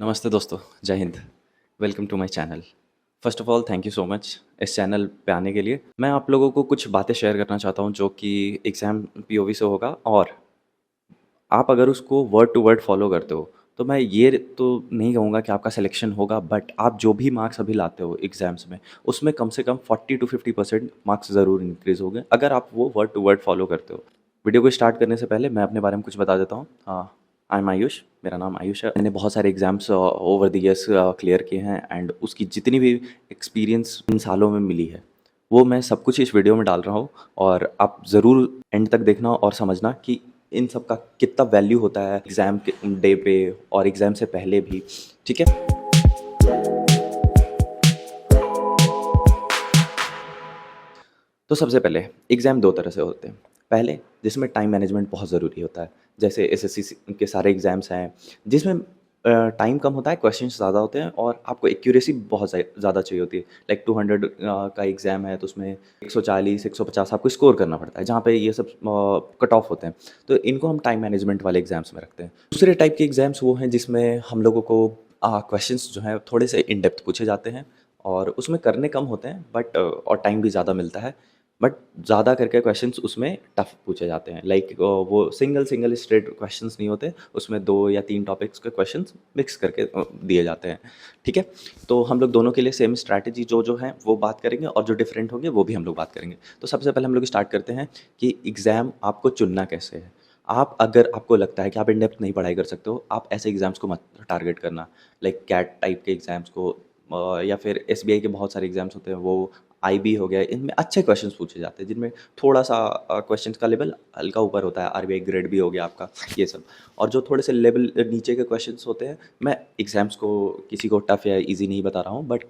नमस्ते दोस्तों, जय हिंद। Welcome to my channel. First of all thank you so much इस चैनल पे आने के लिए। मैं आप लोगों को कुछ बातें शेयर करना चाहता हूँ जो कि एग्ज़ाम पीओवी से होगा, और आप अगर उसको वर्ड टू वर्ड फ़ॉलो करते हो, तो मैं ये तो नहीं कहूँगा कि आपका सिलेक्शन होगा, बट आप जो भी मार्क्स अभी लाते हो एग्ज़ाम्स में, उसमें कम से कम 40 टू 50% मार्क्स ज़रूर इंक्रीज़ होंगे, अगर आप वो वर्ड टू वर्ड फ़ॉलो करते हो। वीडियो को स्टार्ट करने से पहले मैं अपने बारे में कुछ बता देता हूँ। आई एम आयुष, मेरा नाम आयुष है। मैंने बहुत सारे exams over the years clear किए हैं, एंड उसकी जितनी भी एक्सपीरियंस इन सालों में मिली है, वो मैं सब कुछ इस वीडियो में डाल रहा हूँ। और आप ज़रूर एंड तक देखना और समझना कि इन सब का कितना वैल्यू होता है एग्ज़ाम के डे पे और एग्ज़ाम से पहले भी। ठीक है। तो सबसे पहले एग्ज़ाम दो तरह से होते हैं। पहले जिसमें टाइम मैनेजमेंट बहुत ज़रूरी होता है, जैसे एसएससी के सारे एग्ज़ाम्स हैं जिसमें टाइम कम होता है, क्वेश्चंस ज़्यादा होते हैं और आपको एक्यूरेसी बहुत ज़्यादा चाहिए होती है। लाइक 200 का एग्ज़ाम है तो उसमें 140 150 आपको स्कोर करना पड़ता है, जहाँ पे ये सब कट ऑफ होते हैं। तो इनको हम टाइम मैनेजमेंट वाले एग्ज़ाम्स में रखते हैं। दूसरे टाइप के एग्ज़ाम्स वो हैं जिसमें हम लोगों को क्वेश्चंस जो हैं थोड़े से इन डेप्थ पूछे जाते हैं, और उसमें करने कम होते हैं, बट और टाइम भी ज़्यादा मिलता है। बट ज़्यादा करके क्वेश्चंस उसमें टफ पूछे जाते हैं। लाइक वो सिंगल स्ट्रेट क्वेश्चंस नहीं होते, उसमें 2 या 3 टॉपिक्स के क्वेश्चंस मिक्स करके दिए जाते हैं। ठीक है। तो हम लोग दोनों के लिए सेम स्ट्रैटेजी जो है वो बात करेंगे, और जो डिफरेंट होंगे वो भी हम लोग बात करेंगे। तो सबसे पहले हम लोग स्टार्ट करते हैं कि एग्ज़ाम आपको चुनना कैसे है। आप अगर आपको लगता है कि आप इन डेप्थ नहीं पढ़ाई कर सकते हो, आप ऐसे एग्ज़ाम्स को मत टारगेट करना। लाइक कैट टाइप के एग्ज़ाम्स को, या फिर एसबीआई के बहुत सारे एग्ज़ाम्स होते हैं, वो आईबी हो गया, इनमें अच्छे क्वेश्चंस पूछे जाते हैं जिनमें थोड़ा सा क्वेश्चंस का लेवल हल्का ऊपर होता है। आरबीआई ग्रेड भी हो गया आपका, ये सब। और जो थोड़े से लेवल नीचे के क्वेश्चंस होते हैं, मैं एग्ज़ाम्स को किसी को टफ या इजी नहीं बता रहा हूँ, बट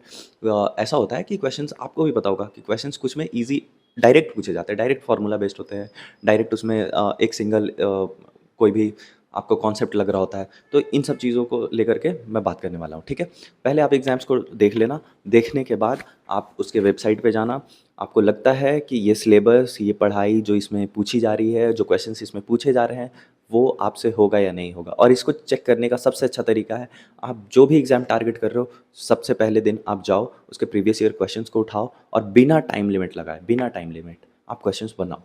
ऐसा होता है कि क्वेश्चंस आपको भी पता होगा कि क्वेश्चंस कुछ में इजी डायरेक्ट पूछे जाते हैं, डायरेक्ट फार्मूला बेस्ड होते हैं, डायरेक्ट उसमें एक सिंगल कोई भी आपको कॉन्सेप्ट लग रहा होता है। तो इन सब चीज़ों को लेकर के मैं बात करने वाला हूँ। ठीक है। पहले आप एग्ज़ाम्स को देख लेना। देखने के बाद आप उसके वेबसाइट पे जाना। आपको लगता है कि ये सिलेबस, ये पढ़ाई जो इसमें पूछी जा रही है, जो क्वेश्चंस इसमें पूछे जा रहे हैं, वो आपसे होगा या नहीं होगा। और इसको चेक करने का सबसे अच्छा तरीका है, आप जो भी एग्ज़ाम टारगेट कर रहे हो, सबसे पहले दिन आप जाओ, उसके प्रीवियस ईयर क्वेश्चंस को उठाओ, और बिना टाइम लिमिट लगाए, बिना टाइम लिमिट आप क्वेश्चंस बनाओ।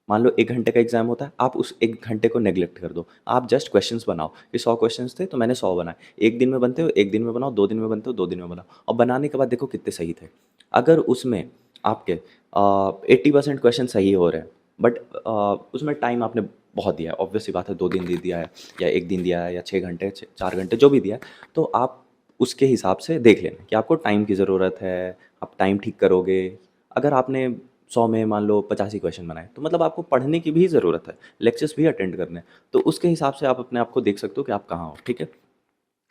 मान लो 1 घंटे का एग्ज़ाम होता है, आप उस 1 घंटे को नेग्लेक्ट कर दो। आप जस्ट क्वेश्चंस बनाओ कि 100 क्वेश्चंस थे तो मैंने 100 बनाए। 1 दिन में बनते हो, 1 दिन में बनाओ, 2 दिन में बनते हो, 2 दिन में बनाओ, और बनाने के बाद देखो कितने सही थे। अगर उसमें आपके 80% क्वेश्चन सही हो रहे हैं, बट उसमें टाइम आपने बहुत दिया है, ऑब्वियस सी बात है, 2 दिन दे दिया है या 1 दिन दिया है या 6 घंटे, 4 घंटे जो भी दिया है, तो आप उसके हिसाब से देख लेना कि आपको टाइम की ज़रूरत है, आप टाइम ठीक करोगे। अगर आपने 100 में मान लो 85 क्वेश्चन बनाए, तो मतलब आपको पढ़ने की भी ज़रूरत है, लेक्चर्स भी अटेंड करने हैं। तो उसके हिसाब से आप अपने आप को देख सकते हो कि आप कहाँ हो। ठीक है।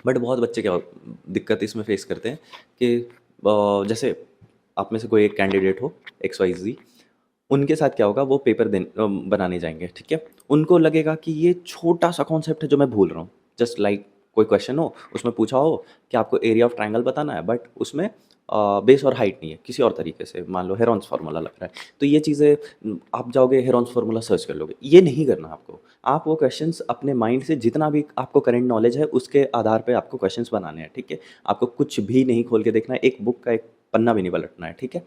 बट बहुत बच्चे क्या दिक्कत इसमें फेस करते हैं कि जैसे आप में से कोई एक कैंडिडेट हो, एक्स वाई जी, उनके साथ क्या होगा, वो पेपर बनाने जाएंगे। ठीक है। उनको लगेगा कि ये छोटा सा कॉन्सेप्ट है जो मैं भूल रहा हूँ। जस्ट लाइक कोई क्वेश्चन हो, उसमें पूछा हो कि आपको एरिया ऑफ ट्रायंगल बताना है, बट उसमें बेस और हाइट नहीं है, किसी और तरीके से मान लो हेरॉन्स फार्मूला लग रहा है। तो ये चीज़ें आप जाओगे हेरॉन्स फार्मूला सर्च कर लोगे, ये नहीं करना आपको। आप वो क्वेश्चंस अपने माइंड से जितना भी आपको करंट नॉलेज है उसके आधार पे आपको क्वेश्चंस बनाने हैं। ठीक है। आपको कुछ भी नहीं खोल के देखना है, एक बुक का एक पन्ना भी नहीं पलटना है। ठीक है।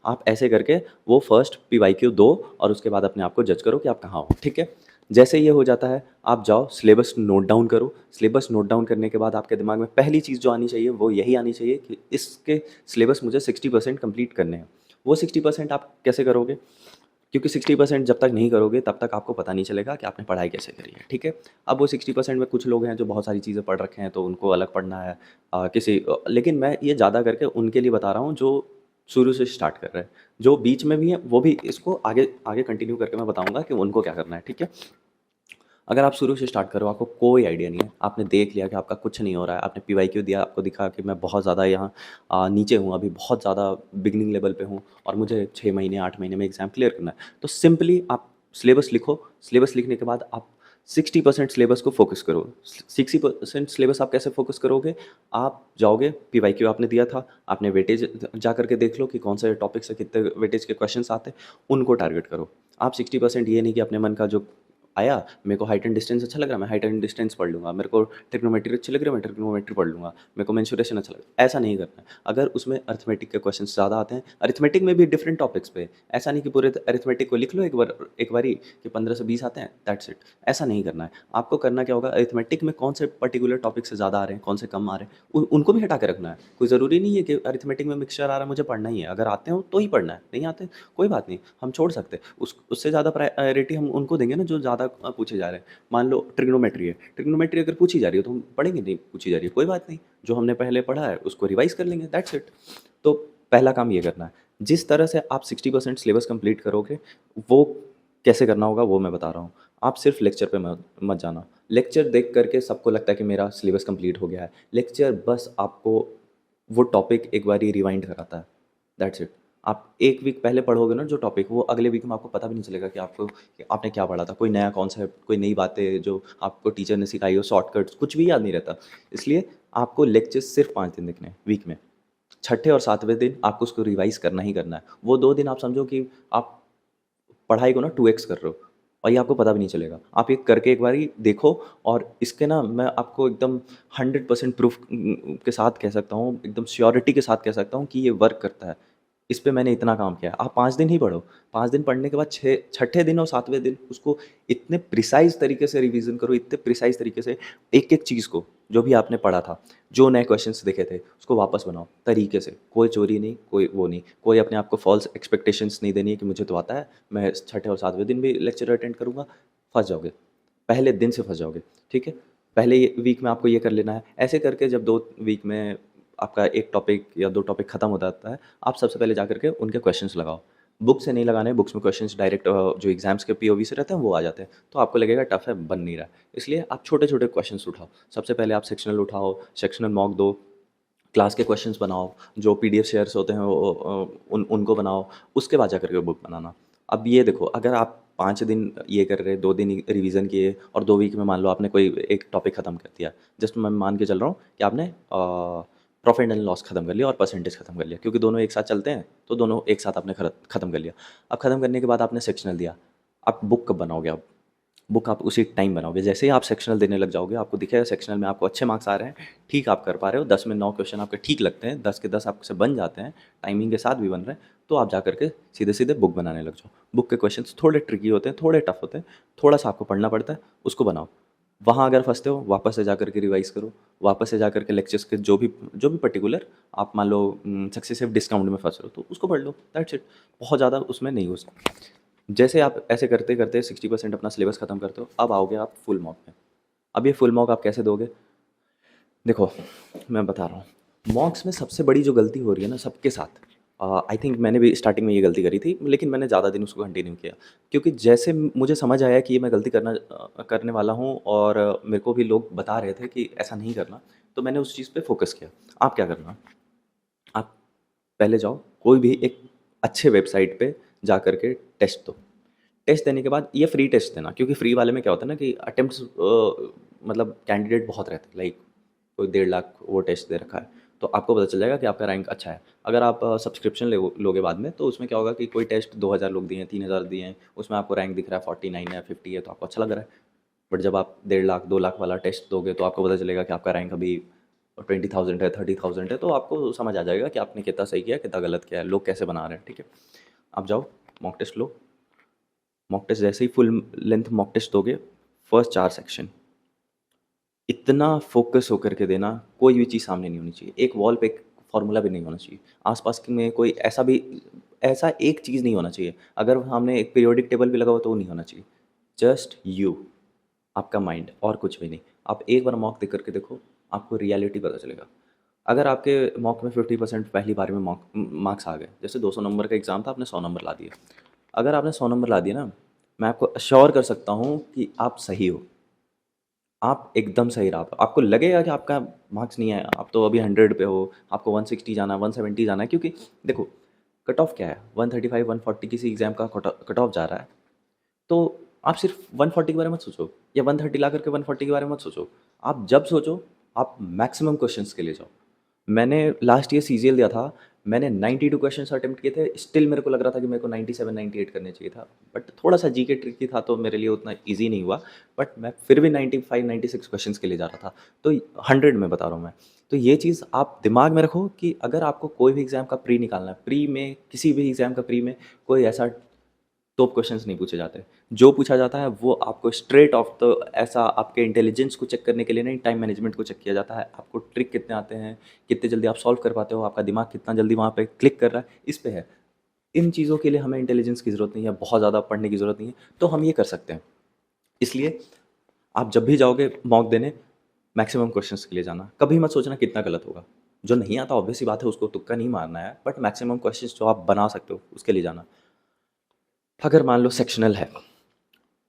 आप ऐसे करके वो फर्स्ट पीवाईक्यू दो, और उसके बाद अपने आप को जज करो कि आप कहाँ हो। ठीक है। जैसे ये हो जाता है, आप जाओ सिलेबस नोट डाउन करो। सिलेबस नोट डाउन करने के बाद आपके दिमाग में पहली चीज़ जो आनी चाहिए वो यही आनी चाहिए कि इसके सिलेबस मुझे 60% कंप्लीट करने हैं। वो 60% आप कैसे करोगे? क्योंकि 60% जब तक नहीं करोगे तब तक आपको पता नहीं चलेगा कि आपने पढ़ाई कैसे करी है। ठीक है। अब वो 60% में कुछ लोग हैं जो बहुत सारी चीज़ें पढ़ रखे हैं तो उनको अलग पढ़ना है, लेकिन मैं ये ज़्यादा करके उनके लिए बता रहा हूँ जो शुरू से स्टार्ट कर रहे हैं। जो बीच में भी हैं वो भी इसको आगे आगे कंटिन्यू करके मैं बताऊँगा कि उनको क्या करना है। ठीक है। अगर आप शुरू से स्टार्ट करो, आपको कोई आइडिया नहीं है, आपने देख लिया कि आपका कुछ नहीं हो रहा है, आपने पीवाईक्यू दिया, आपको दिखा कि मैं बहुत ज़्यादा यहाँ नीचे हूँ, अभी बहुत ज़्यादा बिगिनिंग लेवल पे हूँ, और मुझे 6 महीने 8 महीने में एग्ज़ाम क्लियर करना है, तो सिंपली आप सिलेबस लिखो। सिलेबस लिखने के बाद आप 60% सिलेबस को फोकस करो। 60% सिलेबस आप कैसे फोकस करोगे? आप जाओगे, पीवाईक्यू आपने दिया था, आपने वेटेज जा करके देख लो कि कौन से टॉपिक से कितने वेटेज के क्वेश्चंस आते हैं, उनको टारगेट करो। आप 60% ये नहीं कि अपने मन का जो आया, मेरे को हाइट एंड डिस्टेंस अच्छा लग रहा है, मैं हाइट एंड डिस्टेंस पढ़ लूँगा, मेरे को ट्रिग्नोमेट्री अच्छी लग रही है, मैं ट्रिग्नोमेट्री पढ़ लूँगा, मेरे को मेंसुरेशन अच्छा लग ऐसा नहीं करना है। अगर उसमें अरिथमेटिक के क्वेश्चंस ज़्यादा आते हैं, अरिथमेटिक में भी डिफरेंट टॉपिक्स पे, ऐसा नहीं कि पूरे अरिथमेटिक को लिख लो एक बारी कि 15 से 20 आते हैं, दैट्स इट। ऐसा नहीं करना है। आपको करना क्या होगा, अरिथमेटिक में कौन से पर्टिकुलर टॉपिक से ज़्यादा आ रहे हैं, कौन से कम आ रहे हैं, उनको भी हटा के रखना है। कोई ज़रूरी नहीं है कि अरिथमेटिक में मिक्सचर आ रहा है मुझे पढ़ना ही है, अगर आते हो तो ही पढ़ना है, नहीं आते कोई बात नहीं, हम छोड़ सकते हैं। उससे ज़्यादा प्रायोरिटी हम उनको देंगे ना जो ज़्यादा पूछे जा रहे हैं। मान लो ट्रिग्नोमेट्री है, ट्रिग्नोमेट्री अगर पूछी जा रही है तो हम पढ़ेंगे, नहीं पूछी जा रही है कोई बात नहीं, जो हमने पहले पढ़ा है उसको रिवाइज कर लेंगे, दैट्स इट। तो पहला काम ये करना है। जिस तरह से आप 60% सिलेबस कंप्लीट करोगे, वो कैसे करना होगा वो मैं बता रहा हूँ। आप सिर्फ लेक्चर पे मत जाना। लेक्चर देख करके सबको लगता है कि मेरा सिलेबस कंप्लीट हो गया है। लेक्चर बस आपको वो टॉपिक एक बारी रिवाइंड कराता है, दैट्स इट। आप एक वीक पहले पढ़ोगे ना जो टॉपिक, वो अगले वीक में आपको पता भी नहीं चलेगा कि आपने क्या पढ़ा था। कोई नया कॉन्सेप्ट, कोई नई बातें जो आपको टीचर ने सिखाई हो, शॉर्टकट्स, कुछ भी याद नहीं रहता। इसलिए आपको लेक्चर सिर्फ 5 दिन देखने हैं वीक में। छठे और सातवें दिन आपको उसको रिवाइज करना ही करना है। वो 2 दिन आप समझो कि आप पढ़ाई को ना 2x कर रहे हो, और ये आपको पता भी नहीं चलेगा। आप ये करके एक बारी देखो, और इसके ना मैं आपको एकदम 100% प्रूफ के साथ कह सकता हूँ, एकदम श्योरिटी के साथ कह सकता हूँ कि ये वर्क करता है। इस पे मैंने इतना काम किया है। आप 5 दिन ही पढ़ो, 5 दिन पढ़ने के बाद छठे दिन और सातवें दिन उसको इतने प्रिसाइज़ तरीके से रिवीजन करो, इतने प्रिसाइज़ तरीके से एक-एक चीज़ को, जो भी आपने पढ़ा था, जो नए क्वेश्चंस देखे थे, उसको वापस बनाओ तरीके से। कोई चोरी नहीं, कोई वो नहीं, कोई अपने आप को फॉल्स एक्सपेक्टेशंस नहीं देनी है कि मुझे तो आता है, मैं छठे और सातवें दिन भी लेक्चर अटेंड करूँगा। फँस जाओगे, पहले दिन से फँस जाओगे, ठीक है? पहले वीक में आपको ये कर लेना है। ऐसे करके जब 2 वीक में आपका एक टॉपिक या 2 टॉपिक खत्म हो जाता है, आप सबसे पहले जा कर के उनके क्वेश्चंस लगाओ। बुक से नहीं लगाने, बुक्स में क्वेश्चंस डायरेक्ट जो एग्ज़ाम्स के पीओवी से रहते हैं वो आ जाते हैं, तो आपको लगेगा टफ है, बन नहीं रहा है। इसलिए आप छोटे-छोटे क्वेश्चंस उठाओ। सबसे पहले आप सेक्शनल उठाओ, सेक्शनल मॉक दो, क्लास के क्वेश्चंस बनाओ, जो पीडीएफ शेयर्स होते हैं वो उनको बनाओ, उसके बाद जा कर के बुक बनाना। अब ये देखो, अगर आप 5 दिन ये कर रहे, 2 दिन रिवीजन किए और 2 वीक में मान लो आपने कोई एक टॉपिक खत्म कर दिया। जस्ट मैं मान के चल रहा हूँ कि आपने प्रॉफिट एंड लॉस खत्म कर लिया और परसेंटेज खत्म कर लिया, क्योंकि दोनों एक साथ चलते हैं, तो दोनों एक साथ आपने खत्म कर लिया। अब खत्म करने के बाद आपने सेक्शनल दिया, आप बुक कब बनाओगे? अब बुक आप उसी टाइम बनाओगे। जैसे ही आप सेक्शनल देने लग जाओगे, आपको दिखेगा सेक्शनल में आपको अच्छे मार्क्स आ रहे हैं, ठीक आप कर पा रहे हो, 10 में 9 क्वेश्चन आपके ठीक लगते हैं, 10 के 10 आपसे बन जाते हैं, टाइमिंग के साथ भी बन रहे हैं, तो आप जा कर के सीधे-सीधे बुक बनाने लग जाओ। बुक के क्वेश्चंस थोड़े ट्रिकी होते हैं, थोड़े टफ होते हैं, थोड़ा-सा आपको पढ़ना पड़ता है, उसको बनाओ। वहाँ अगर फँसते हो, वापस से जा कर के रिवाइज़ करो, वापस से जा कर के लेक्चर्स के जो भी पर्टिकुलर आप मान लो सक्सेसिव डिस्काउंट में फँस रहे हो, तो उसको पढ़ लो, दैट्स इट। बहुत ज़्यादा उसमें नहीं घुसना। जैसे आप ऐसे करते-करते 60% अपना सिलेबस खत्म करते हो, अब आओगे आप फुल मॉक में। अब ये फुल मॉक आप कैसे दोगे? देखो, मैं बता रहा हूँ। मॉक्स में सबसे बड़ी जो गलती हो रही है ना सबके साथ, आई थिंक मैंने भी स्टार्टिंग में ये गलती करी थी, लेकिन मैंने ज़्यादा दिन उसको कंटिन्यू किया। क्योंकि जैसे मुझे समझ आया कि ये मैं गलती करने वाला हूँ, और मेरे को भी लोग बता रहे थे कि ऐसा नहीं करना, तो मैंने उस चीज़ पे फ़ोकस किया। आप क्या करना, आप पहले जाओ कोई भी एक अच्छे वेबसाइट पे जा कर के टेस्ट दो। टेस्ट देने के बाद ये फ्री टेस्ट देना, क्योंकि फ्री वाले में क्या होता है ना कि अटेम्प्ट्स मतलब कैंडिडेट बहुत रहते हैं, लाइक कोई 1.5 लाख वो टेस्ट दे रखा है, तो आपको पता चल जाएगा कि आपका रैंक अच्छा है। अगर आप सब्सक्रिप्शन लोगे बाद में, तो उसमें क्या होगा कि कोई टेस्ट 2000 लोग दिए हैं, 3000 दिए हैं, उसमें आपको रैंक दिख रहा है 49 है, 50 है, तो आपको अच्छा लग रहा है। बट जब आप 1.5 लाख 2 लाख वाला टेस्ट दोगे, तो आपको पता चलेगा कि आपका रैंक अभी 20,000 है, 30,000 है, तो आपको समझ आ जाएगा कि आपने कितना सही किया, कितना गलत किया है, लोग कैसे बना रहे हैं, ठीक है। आप जाओ मॉक टेस्ट लो। मॉक टेस्ट जैसे ही फुल लेंथ मॉक टेस्ट दोगे, फर्स्ट 4 सेक्शन इतना फोकस होकर के देना, कोई भी चीज़ सामने नहीं होनी चाहिए। एक वॉल पे एक फार्मूला भी नहीं होना चाहिए। आस-पास में कोई ऐसा एक चीज़ नहीं होना चाहिए। अगर सामने एक पीरियोडिक टेबल भी लगा हो तो वो नहीं होना चाहिए। जस्ट यू, आपका माइंड, और कुछ भी नहीं। आप एक बार मॉक देख कर के देखो, आपको रियलिटी पता चलेगा। अगर आपके मॉक में 50% पहली बार में मार्क्स आ गए, जैसे 200 नंबर का एग्ज़ाम था, आपने 100 नंबर ला दिए। अगर आपने 100 नंबर ला दिए ना, मैं आपको अश्योर कर सकता हूँ कि आप सही हो। आप एकदम सही रहा। आपको लगेगा कि आपका मार्क्स नहीं आया, आप तो अभी 100 पे हो, आपको 160 जाना है, 170 जाना है, क्योंकि देखो कट ऑफ क्या है, 135 140 किसी एग्ज़ाम का कट ऑफ जा रहा है, तो आप सिर्फ 140 के बारे में मत सोचो, या 130 ला करके 140 के बारे में मत सोचो। आप जब सोचो, आप मैक्सिमम क्वेश्चंस के लिए जाओ। मैंने लास्ट ईयर सीजीएल दिया था, मैंने 92 क्वेश्चंस अटेम्प्ट किए थे, स्टिल मेरे को लग रहा था कि मेरे को 97 98 करने चाहिए था, बट थोड़ा सा जीके ट्रिकी था तो मेरे लिए उतना ईजी नहीं हुआ, बट मैं फिर भी 95 96 क्वेश्चंस के लिए जा रहा था। तो 100 में बता रहा हूँ मैं। तो ये चीज़ आप दिमाग में रखो कि अगर आपको कोई भी एग्ज़ाम का प्री निकालना है, प्री में किसी भी एग्ज़ाम का प्री में कोई ऐसा टॉप क्वेश्चंस नहीं पूछे जाते। जो पूछा जाता है वो आपको स्ट्रेट ऑफ द ऐसा आपके इंटेलिजेंस को चेक करने के लिए नहीं, टाइम मैनेजमेंट को चेक किया जाता है। आपको ट्रिक कितने आते हैं, कितने जल्दी आप सॉल्व कर पाते हो, आपका दिमाग कितना जल्दी वहाँ पे क्लिक कर रहा है, इस पे है। इन चीज़ों के लिए हमें इंटेलिजेंस की ज़रूरत नहीं है, बहुत ज़्यादा पढ़ने की ज़रूरत नहीं है, तो हम ये कर सकते हैं। इसलिए आप जब भी जाओगे मॉक देने, मैक्सिमम क्वेश्चंस के लिए जाना। कभी मत सोचना कितना गलत होगा। जो नहीं आता ऑब्वियस सी बात है, उसको तुक्का नहीं मारना है, बट मैक्सिमम क्वेश्चंस जो आप बना सकते हो उसके लिए जाना। अगर मान लो सेक्शनल है,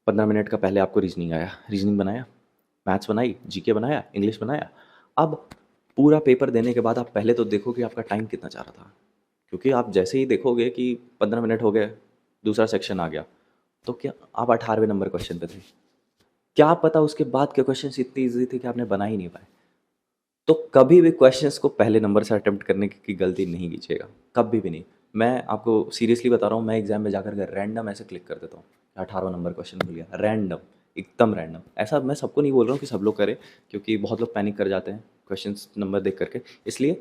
15 मिनट का पहले आपको रीजनिंग आया, रीजनिंग बनाया, मैथ्स बनाई, जीके बनाया, इंग्लिश बनाया। अब पूरा पेपर देने के बाद आप पहले तो देखो कि आपका टाइम कितना जा रहा था, क्योंकि आप जैसे ही देखोगे कि 15 मिनट हो गए, दूसरा सेक्शन आ गया, तो क्या आप 18वें नंबर क्वेश्चन पे थे। क्या पता उसके बाद के क्वेश्चंस इतने ईजी थे कि आपने बना ही नहीं पाए। तो कभी भी क्वेश्चंस को पहले नंबर से अटेम्प्ट करने की गलती नहीं कीजिएगा, कभी भी नहीं। मैं आपको सीरियसली बता रहा हूँ, मैं एग्जाम में जाकर के रैंडम ऐसे क्लिक कर देता हूँ, 18वां नंबर क्वेश्चन मिल गया, रैंडम, एकदम रैंडम। ऐसा मैं सबको नहीं बोल रहा हूँ कि सब लोग करें, क्योंकि बहुत लोग पैनिक कर जाते हैं क्वेश्चन नंबर देख करके। इसलिए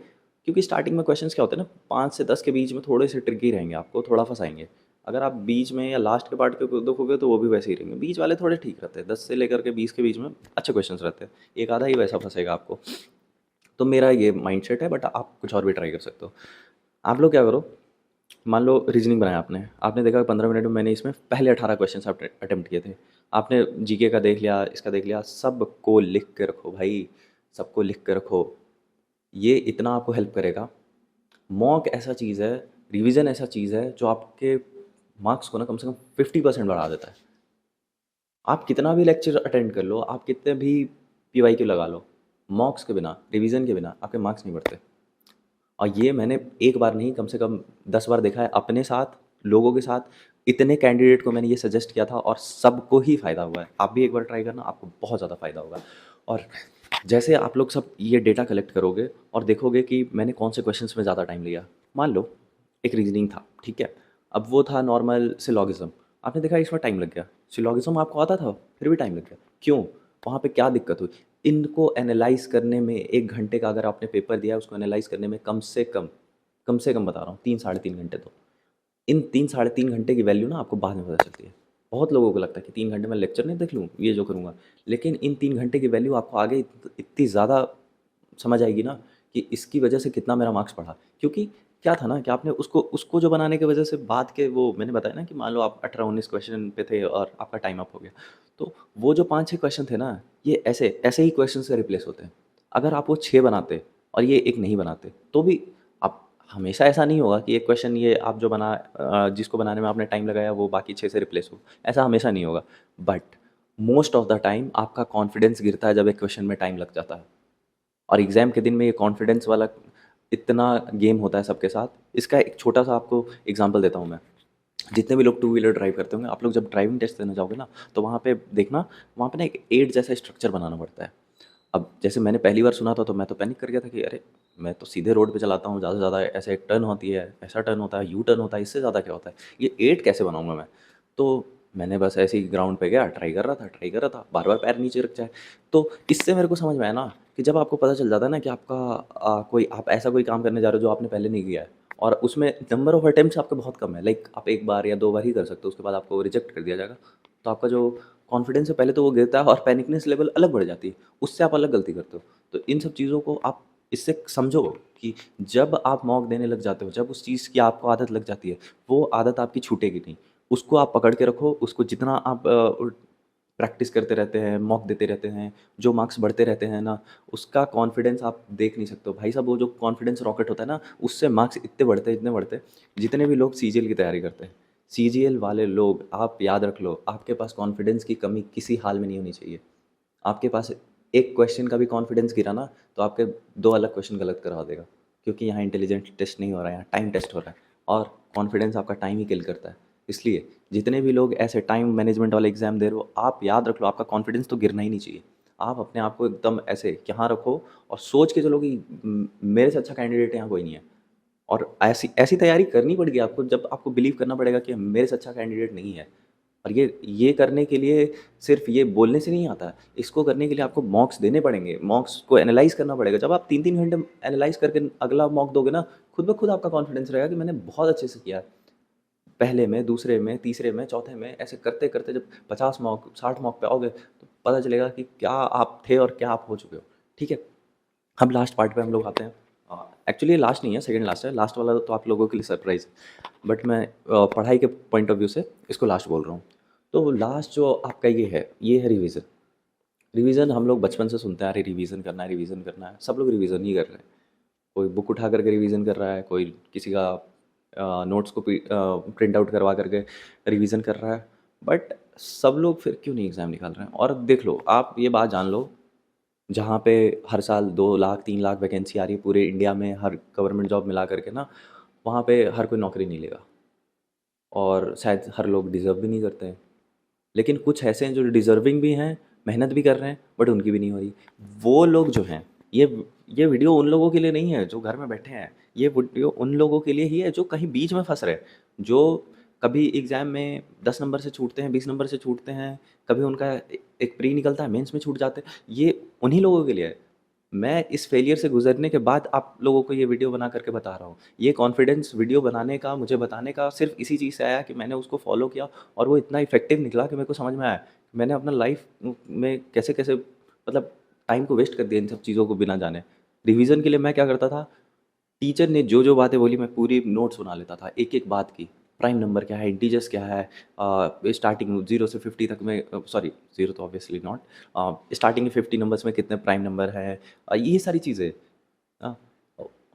क्योंकि स्टार्टिंग में क्वेश्चंस क्या होते हैं ना, 5 से 10 के बीच में थोड़े से ट्रिकी रहेंगे, आपको थोड़ा फंसाएंगे। अगर आप बीच में या लास्ट के पार्ट के देखोगे तो वो भी वैसे ही रहेंगे। बीच वाले थोड़े ठीक रहते हैं, 10 से लेकर के 20 के बीच में अच्छे क्वेश्चन रहते हैं, एक आधा ही वैसा फंसेगा आपको। तो मेरा ये माइंडसेट है, बट आप कुछ और भी ट्राई कर सकते हो। आप लोग क्या करो, मान लो रीजनिंग बनाया आपने, आपने देखा 15 मिनट में मैंने इसमें पहले 18 क्वेश्चन अटेम्प्ट किए थे। आपने जीके का देख लिया, इसका देख लिया, सबको लिख के रखो भाई, सबको लिख के रखो। ये इतना आपको हेल्प करेगा। मॉक ऐसा चीज़ है, रिवीजन ऐसा चीज़ है जो आपके मार्क्स को ना कम से कम 50% बढ़ा देता है। आप कितना भी लेक्चर अटेंड कर लो, आप कितने भी पीवाईक्यू लगा लो, मॉक्स के बिना, रिवीजन के बिना आपके मार्क्स नहीं बढ़ते। और ये मैंने एक बार नहीं, कम से कम 10 बार देखा है अपने साथ, लोगों के साथ। इतने कैंडिडेट को मैंने ये सजेस्ट किया था और सबको ही फ़ायदा हुआ है। आप भी एक बार ट्राई करना, आपको बहुत ज़्यादा फ़ायदा होगा। और जैसे आप लोग सब ये डेटा कलेक्ट करोगे और देखोगे कि मैंने कौन से क्वेश्चंस में ज़्यादा टाइम लिया। मान लो एक रीजनिंग था, ठीक है, अब वो था नॉर्मल सिलॉगिज्म, आपने देखा इसमें टाइम लग गया। सिलॉगिज्म आपको आता था, फिर भी टाइम लग गया, क्यों? वहाँ पे क्या दिक्कत हुई? इनको एनालाइज़ करने में 1 घंटे का अगर आपने पेपर दिया है, उसको एनालाइज़ करने में कम से कम बता रहा हूँ 3 साढ़े 3 घंटे। तो इन 3 साढ़े 3 घंटे की वैल्यू ना आपको बाद में पता चलती है। बहुत लोगों को लगता है कि 3 घंटे में लेक्चर नहीं देख लूँ, ये जो करूँगा, लेकिन इन 3 घंटे की वैल्यू आपको आगे इतनी ज़्यादा समझ आएगी ना, कि इसकी वजह से कितना मेरा मार्क्स बढ़ा। क्योंकि क्या था ना कि आपने उसको उसको जो बनाने की वजह से बाद के वो मैंने बताया ना कि मान लो आप 18-19 क्वेश्चन पे थे और आपका टाइम अप हो गया, तो वो जो 5-6 क्वेश्चन थे ना, ये ऐसे ऐसे ही क्वेश्चन से रिप्लेस होते हैं। अगर आप वो 6 बनाते और ये एक नहीं बनाते, तो भी आप, हमेशा ऐसा नहीं होगा कि एक क्वेश्चन ये आप जो जिसको बनाने में आपने टाइम लगाया वो बाकी 6 से रिप्लेस हो, ऐसा हमेशा नहीं होगा। But most of the time आपका कॉन्फिडेंस गिरता है जब एक क्वेश्चन में टाइम लग जाता है। और एग्ज़ाम के दिन में ये कॉन्फिडेंस वाला इतना गेम होता है सबके साथ। इसका एक छोटा सा आपको एग्जांपल देता हूँ मैं। जितने भी लोग टू व्हीलर ड्राइव करते होंगे, आप लोग जब ड्राइविंग टेस्ट देने जाओगे ना, तो वहाँ पे देखना, वहाँ पे ना एक 8 जैसा स्ट्रक्चर बनाना पड़ता है। अब जैसे मैंने पहली बार सुना था तो मैं तो पैनिक कर गया था कि अरे, मैं तो सीधे रोड पे चलाता हूँ, ज़्यादा से ज़्यादा ऐसे एक टर्न होती है, ऐसा टर्न होता है, यू टर्न होता है, इससे ज़्यादा क्या होता है? ये 8 कैसे बनाऊँगा मैं? तो मैंने बस ऐसे ही ग्राउंड पे गया, ट्राई कर रहा था, बार-बार पैर नीचे रख जाए। तो इससे मेरे को समझ में आया ना कि जब आपको पता चल जाता है ना कि आपका कोई आप ऐसा कोई काम करने जा रहे हो जो आपने पहले नहीं किया है और उसमें नंबर ऑफ अटेम्प्ट्स आपके बहुत कम है, लाइक आप 1 बार या 2 बार ही कर सकते हो, उसके बाद आपको रिजेक्ट कर दिया जाएगा। तो आपका जो कॉन्फिडेंस है पहले तो वो गिरता है और पैनिकनेस लेवल अलग बढ़ जाती है, उससे आप अलग गलती करते हो। तो इन सब चीज़ों को आप इससे समझो कि जब आप मॉक देने लग जाते हो, जब उस चीज़ की आपको आदत लग जाती है, वो आदत आपकी छूटेगी नहीं। उसको आप पकड़ के रखो, उसको जितना आप प्रैक्टिस करते रहते हैं, मॉक देते रहते हैं, जो मार्क्स बढ़ते रहते हैं ना, उसका कॉन्फिडेंस आप देख नहीं सकते हो। भाई साहब, वो जो कॉन्फिडेंस रॉकेट होता है ना, उससे मार्क्स इतने बढ़ते हैं, जितने भी लोग सीजीएल की तैयारी करते हैं। सीजीएल वाले लोग, आप याद रख लो, आपके पास कॉन्फिडेंस की कमी किसी हाल में नहीं होनी चाहिए। आपके पास एक क्वेश्चन का भी कॉन्फिडेंस गिरा ना, तो आपके 2 अलग क्वेश्चन गलत करवा देगा, क्योंकि यहाँ इंटेलिजेंट टेस्ट नहीं हो रहा है, यहाँ टाइम टेस्ट हो रहा है और कॉन्फिडेंस आपका टाइम ही किल करता है। इसलिए जितने भी लोग ऐसे टाइम मैनेजमेंट वाले एग्जाम दे रहे हो, आप याद रख लो, आपका कॉन्फिडेंस तो गिरना ही नहीं चाहिए। आप अपने आप को एकदम ऐसे यहाँ रखो और सोच के चलो कि मेरे से अच्छा कैंडिडेट यहाँ कोई नहीं है। और ऐसी ऐसी तैयारी करनी पड़ेगी आपको, जब आपको बिलीव करना पड़ेगा कि मेरे से अच्छा कैंडिडेट नहीं है। और ये करने के लिए सिर्फ ये बोलने से नहीं आता है, इसको करने के लिए आपको मॉक्स देने पड़ेंगे, मॉक्स को एनालाइज करना पड़ेगा। जब आप 3-3 घंटे एनालाइज करके अगला मॉक दोगे ना, खुद ब खुद आपका कॉन्फिडेंस रहेगा कि मैंने बहुत अच्छे से किया है। पहले में, दूसरे में, तीसरे में, चौथे में, ऐसे करते करते जब 50 मॉक 60 मॉक पे आओगे तो पता चलेगा कि क्या आप थे और क्या आप हो चुके हो। ठीक है, अब लास्ट पार्ट पे हम लोग आते हैं। एक्चुअली लास्ट नहीं है, सेकंड लास्ट है। लास्ट वाला तो आप लोगों के लिए सरप्राइज है, बट मैं पढ़ाई के पॉइंट ऑफ व्यू से इसको लास्ट बोल रहा हूँ। तो लास्ट जो आपका ये है रिवीजन। रिवीजन हम लोग बचपन से सुनते आ रहे, रिवीजन करना है, रिवीजन करना है। सब लोग रिवीजन ही कर रहे हैं। कोई बुक उठा करके रिवीजन कर रहा है, कोई किसी का नोट्स को प्रिंट आउट करवा करके रिवीजन कर रहा है। बट सब लोग फिर क्यों नहीं एग्ज़ाम निकाल रहे हैं? और देख लो, आप ये बात जान लो, जहाँ पे हर साल 2 लाख 3 लाख वैकेंसी आ रही है पूरे इंडिया में, हर गवर्नमेंट जॉब मिला करके ना, वहाँ पे हर कोई नौकरी नहीं लेगा, और शायद हर लोग डिज़र्व भी नहीं करते हैं। लेकिन कुछ ऐसे हैं जो डिज़र्विंग भी हैं, मेहनत भी कर रहे हैं, बट उनकी भी नहीं हो रही। वो लोग जो हैं, ये वीडियो उन लोगों के लिए नहीं है जो घर में बैठे हैं। ये वीडियो उन लोगों के लिए ही है जो कहीं बीच में फंस रहे हैं, जो कभी एग्ज़ाम में 10 नंबर से छूटते हैं, 20 नंबर से छूटते हैं, कभी उनका एक प्री निकलता है, मेंस में छूट जाते हैं। ये उन्हीं लोगों के लिए है। मैं इस फेलियर से गुजरने के बाद आप लोगों को ये वीडियो बना करके बता रहा हूँ। ये कॉन्फिडेंस वीडियो बनाने का, मुझे बताने का सिर्फ इसी चीज़ से आया कि मैंने उसको फॉलो किया, और वो इतना इफेक्टिव निकला कि मेरे को समझ में आया कि मैंने अपना लाइफ में कैसे कैसे मतलब टाइम को वेस्ट कर दिया इन सब चीज़ों को बिना जाने। रिवीजन के लिए मैं क्या करता था, टीचर ने जो जो बातें बोली मैं पूरी नोट्स बना लेता था, एक एक बात की। प्राइम नंबर क्या है, इंटीजर्स क्या है, स्टार्टिंग 0 से 50 तक में, सॉरी 0 तो ऑब्वियसली नॉट, स्टार्टिंग के 50 नंबर्स में कितने प्राइम नंबर है, ये सारी चीज़ें। हाँ,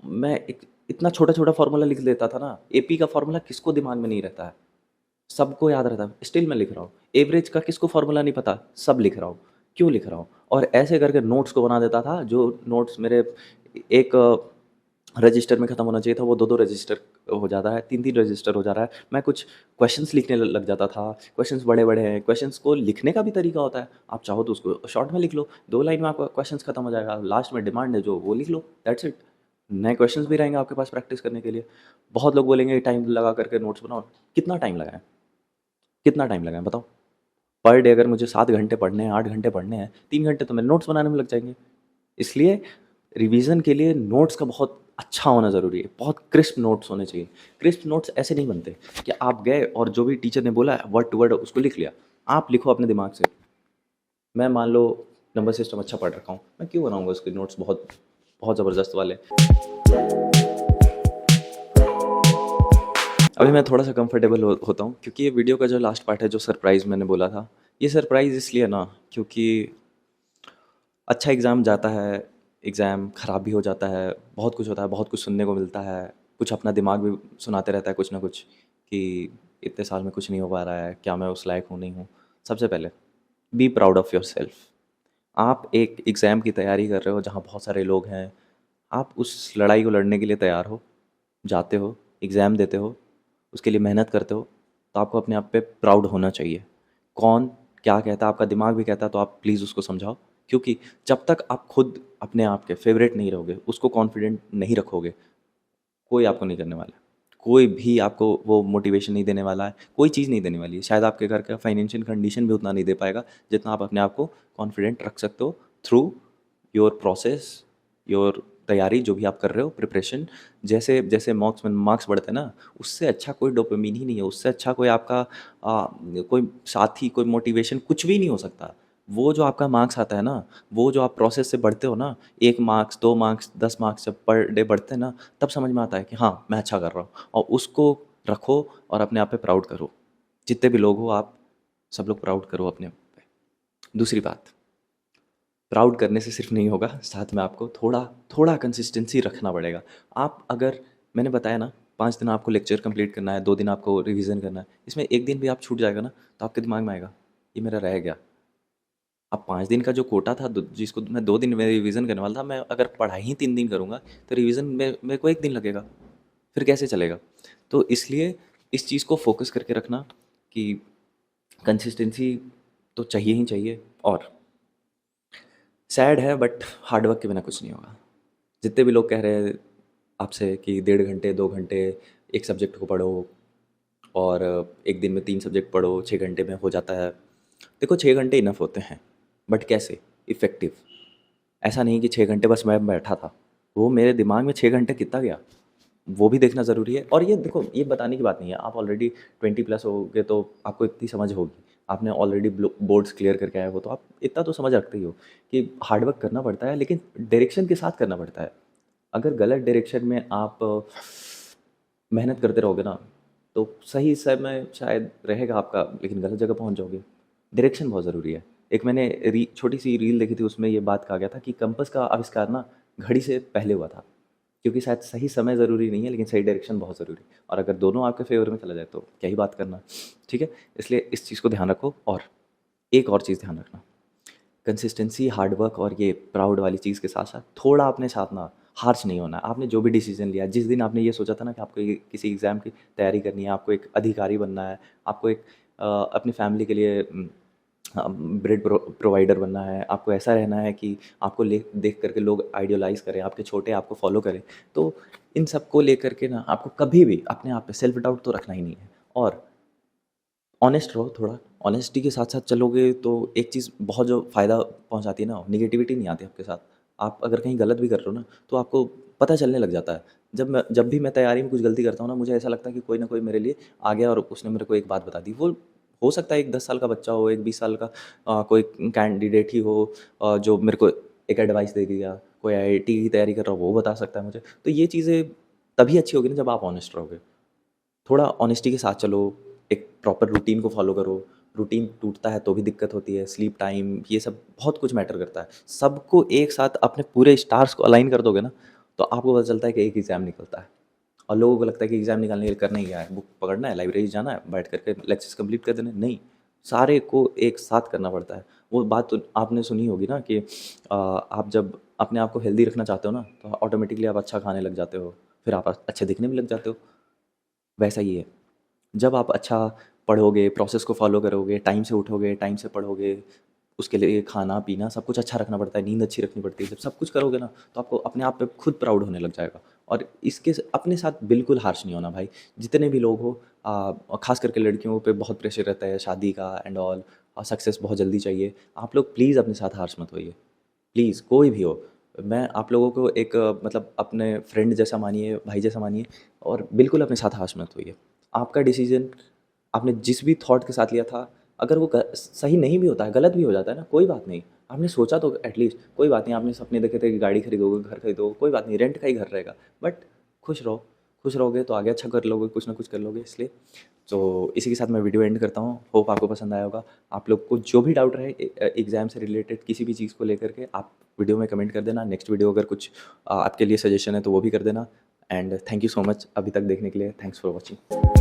मैं एक इतना छोटा छोटा फार्मूला लिख लेता था ना। एपी का फार्मूला किसको दिमाग में नहीं रहता है? सबको याद रहता है, स्टिल मैं लिख रहा हूँ। एवरेज का किसको फार्मूला नहीं पता? सब लिख रहा हूँ। क्यों लिख रहा हूँ? और ऐसे करके नोट्स को बना देता था, जो नोट्स मेरे एक रजिस्टर में ख़त्म होना चाहिए था, वो 2-2 रजिस्टर हो जाता है, 3-3 रजिस्टर हो जा रहा है। मैं कुछ क्वेश्चंस लिखने लग जाता था। क्वेश्चंस बड़े-बड़े हैं, क्वेश्चंस को लिखने का भी तरीका होता है। आप चाहो तो उसको शॉर्ट में लिख लो, 2 लाइन में आपका क्वेश्चंस ख़त्म हो जाएगा। लास्ट में डिमांड है जो, वो लिख लो, दैट्स इट। नए क्वेश्चंस भी रहेंगे आपके पास प्रैक्टिस करने के लिए। बहुत लोग बोलेंगे टाइम लगा करके नोट्स बनाओ। कितना टाइम लगाएँ? कितना टाइम लगाएँ बताओ? पर डे अगर मुझे 7 घंटे पढ़ने हैं, 8 घंटे पढ़ने हैं, 3 घंटे तो मेरे नोट्स बनाने में लग जाएँगे। इसलिए रिवीजन के लिए नोट्स का बहुत अच्छा होना ज़रूरी है, बहुत क्रिस्प नोट्स होने चाहिए। क्रिस्प नोट्स ऐसे नहीं बनते कि आप गए और जो भी टीचर ने बोला वर्ड टू वर्ड उसको लिख लिया। आप लिखो अपने दिमाग से। मैं मान लो नंबर सिस्टम अच्छा पढ़ रखा हूँ, मैं क्यों बनाऊँगा उसके नोट्स बहुत बहुत ज़बरदस्त वाले। अभी मैं थोड़ा सा कंफर्टेबल होता हूँ, क्योंकि ये वीडियो का जो लास्ट पार्ट है, जो सरप्राइज़ मैंने बोला था, ये सरप्राइज़ इसलिए ना, क्योंकि अच्छा एग्ज़ाम जाता है, एग्ज़ाम ख़राब भी हो जाता है, बहुत कुछ होता है, बहुत कुछ सुनने को मिलता है, कुछ अपना दिमाग भी सुनाते रहता है कुछ ना कुछ, कि इतने साल में कुछ नहीं हो पा रहा है, क्या मैं उस लायक हूँ, नहीं हूँ। सबसे पहले बी प्राउड ऑफ़ योरसेल्फ। आप एक एग्ज़ाम की तैयारी कर रहे हो जहाँ बहुत सारे लोग हैं, आप उस लड़ाई को लड़ने के लिए तैयार हो, जाते हो, एग्ज़ाम देते हो, उसके लिए मेहनत करते हो, तो आपको अपने आप पे प्राउड होना चाहिए। कौन क्या कहता है, आपका दिमाग भी कहता है, तो आप प्लीज़ उसको समझाओ। क्योंकि जब तक आप खुद अपने आप के फेवरेट नहीं रहोगे, उसको कॉन्फिडेंट नहीं रखोगे, कोई आपको नहीं करने वाला है। कोई भी आपको वो मोटिवेशन नहीं देने वाला है, कोई चीज़ नहीं देने वाली है। शायद आपके घर का फाइनेंशियल कंडीशन भी उतना नहीं दे पाएगा, जितना आप अपने आप को कॉन्फिडेंट रख सकते हो थ्रू योर प्रोसेस, योर तैयारी जो भी आप कर रहे हो, प्रिपरेशन। जैसे जैसे मॉक्स में मार्क्स बढ़ते हैं ना, उससे अच्छा कोई डोपामिन ही नहीं है, उससे अच्छा कोई आपका कोई साथी, कोई मोटिवेशन कुछ भी नहीं हो सकता। वो जो आपका मार्क्स आता है ना, वो जो आप प्रोसेस से बढ़ते हो ना, 1 मार्क्स, 2 मार्क्स, 10 मार्क्स जब पर डे बढ़ते हैं ना, तब समझ में आता है कि हाँ, मैं अच्छा कर रहा हूँ। और उसको रखो और अपने आप पे प्राउड करो। जितने भी लोग हो आप, सब लोग प्राउड करो अपने आप पे। दूसरी बात, प्राउड करने से सिर्फ नहीं होगा, साथ में आपको थोड़ा थोड़ा कंसिस्टेंसी रखना पड़ेगा। आप अगर, मैंने बताया ना, 5 दिन आपको लेक्चर कंप्लीट करना है, 2 दिन आपको रिवीजन करना है, इसमें 1 दिन भी आप छूट जाएगा ना, तो आपके दिमाग में आएगा ये मेरा रह गया। अब 5 दिन का जो कोटा था, जिसको मैं 2 दिन में रिवीजन करने वाला था, मैं अगर पढ़ाई ही 3 दिन करूँगा, तो रिवीजन में मेरे को 1 दिन लगेगा, फिर कैसे चलेगा? तो इसलिए इस चीज़ को फोकस करके रखना कि कंसिस्टेंसी तो चाहिए ही चाहिए। और सैड है, बट हार्ड वर्क के बिना कुछ नहीं होगा। जितने भी लोग कह रहे हैं आपसे कि 1.5 घंटे 2 घंटे एक सब्जेक्ट को पढ़ो और एक दिन में 3 सब्जेक्ट पढ़ो, 6 घंटे में हो जाता है। देखो 6 घंटे इनफ होते हैं, बट कैसे? इफ़ेक्टिव। ऐसा नहीं कि 6 घंटे बस मैं बैठा था, वो मेरे दिमाग में 6 घंटे कितना गया, वो भी देखना ज़रूरी है। और ये देखो, ये बताने की बात नहीं है, आप ऑलरेडी 20 प्लस हो गए तो आपको इतनी समझ होगी, आपने ऑलरेडी बोर्ड्स क्लियर करके आए हो, तो आप इतना तो समझ रखते ही हो कि हार्ड वर्क करना पड़ता है, लेकिन डायरेक्शन के साथ करना पड़ता है। अगर गलत डायरेक्शन में आप मेहनत करते रहोगे ना, तो सही समय शायद रहेगा आपका, लेकिन गलत जगह पहुंच जाओगे। डायरेक्शन बहुत ज़रूरी है। एक मैंने छोटी सी रील देखी थी, उसमें ये बात कहा गया था कि कंपास का आविष्कार ना घड़ी से पहले हुआ था, क्योंकि शायद सही समय ज़रूरी नहीं है, लेकिन सही डायरेक्शन बहुत ज़रूरी है। और अगर दोनों आपके फेवर में चला जाए तो क्या ही बात करना, ठीक है। इसलिए इस चीज़ को ध्यान रखो। और एक और चीज़ ध्यान रखना, कंसिस्टेंसी, हार्ड वर्क और ये प्राउड वाली चीज़ के साथ साथ थोड़ा अपने साथ ना हार्श नहीं होना। आपने जो भी डिसीजन लिया, जिस दिन आपने ये सोचा था ना कि आपको किसी एग्ज़ाम की तैयारी करनी है, आपको एक अधिकारी बनना है, आपको एक अपनी फैमिली के लिए ब्रेड प्रोवाइडर बनना है, आपको ऐसा रहना है कि आपको ले देख करके लोग आइडियलाइज़ करें, आपके छोटे आपको फॉलो करें, तो इन सब को लेकर के ना आपको कभी भी अपने आप पे सेल्फ डाउट तो रखना ही नहीं है। और ऑनेस्ट रहो थोड़ा। ऑनेस्टी के साथ साथ चलोगे तो एक चीज़ बहुत जो फ़ायदा पहुंचाती है ना, नेगेटिविटी नहीं आती आपके साथ। आप अगर कहीं गलत भी कर रहे हो ना, तो आपको पता चलने लग जाता है। जब भी मैं तैयारी में कुछ गलती करता हूँ ना, मुझे ऐसा लगता है कि कोई ना कोई मेरे लिए आ गया और उसने मेरे को एक बात बता दी। वो हो सकता है एक 10 साल का बच्चा हो, एक 20 साल का कोई कैंडिडेट ही हो, जो मेरे को एक एडवाइस दे दिया। कोई आईआईटी की तैयारी कर रहा हो, वो बता सकता है मुझे। तो ये चीज़ें तभी अच्छी होगी ना जब आप ऑनेस्ट रहोगे। थोड़ा ऑनेस्टी के साथ चलो, एक प्रॉपर रूटीन को फॉलो करो। रूटीन टूटता है तो भी दिक्कत होती है, स्लीप टाइम, ये सब बहुत कुछ मैटर करता है। सबको एक साथ अपने पूरे स्टार्स को अलाइन कर दोगे ना, तो आपको पता चलता है कि एक एग्ज़ाम निकलता है। और लोगों को लगता है कि एग्ज़ाम निकालने के लिए करना ही क्या है, बुक पकड़ना है, लाइब्रेरी जाना है, बैठ करके लेक्चर्स कंप्लीट कर देने, नहीं, सारे को एक साथ करना पड़ता है। वो बात तो आपने सुनी होगी ना कि आप जब अपने आप को हेल्दी रखना चाहते हो ना, तो ऑटोमेटिकली आप अच्छा खाने लग जाते हो, फिर आप अच्छे दिखने भी लग जाते हो। वैसा ही है, जब आप अच्छा पढ़ोगे, प्रोसेस को फ़ॉलो करोगे, टाइम से उठोगे, टाइम से पढ़ोगे, उसके लिए खाना-पीना सब कुछ अच्छा रखना पड़ता है, नींद अच्छी रखनी पड़ती है। जब सब कुछ करोगे ना, तो आपको अपने आप पे खुद प्राउड होने लग जाएगा। और अपने साथ बिल्कुल हार्श नहीं होना भाई। जितने भी लोग हो, और ख़ास करके लड़कियों पे बहुत प्रेशर रहता है शादी का एंड ऑल, और सक्सेस बहुत जल्दी चाहिए। आप लोग प्लीज़ अपने साथ हार्श मत होइए। प्लीज़, कोई भी हो। मैं आप लोगों को एक मतलब अपने फ्रेंड जैसा मानिए, भाई जैसा मानिए, और बिल्कुल अपने साथ हाश मत होइए। आपका डिसीज़न आपने जिस भी थॉट के साथ लिया था, अगर वो सही नहीं भी होता है, गलत भी हो जाता है ना, कोई बात नहीं। आपने सोचा तो एटलीस्ट, कोई बात नहीं, आपने सपने देखे थे कि गाड़ी खरीदोगे, घर खरीदोगे, कोई बात नहीं, रेंट का ही घर रहेगा। बट खुश रहो, खुश रहोगे तो आगे अच्छा कर लोगे, कुछ ना कुछ कर लोगे। इसलिए तो इसी के साथ मैं वीडियो एंड करता हूँ। होप आपको पसंद आया होगा। आप लोग को जो भी डाउट रहे एग्ज़ाम से रिलेटेड किसी भी चीज़ को लेकर के, आप वीडियो में कमेंट कर देना। नेक्स्ट वीडियो अगर कुछ आपके लिए सजेशन है तो वो भी कर देना। And thank you so much अभी तक देखने के लिए। Thanks for watching.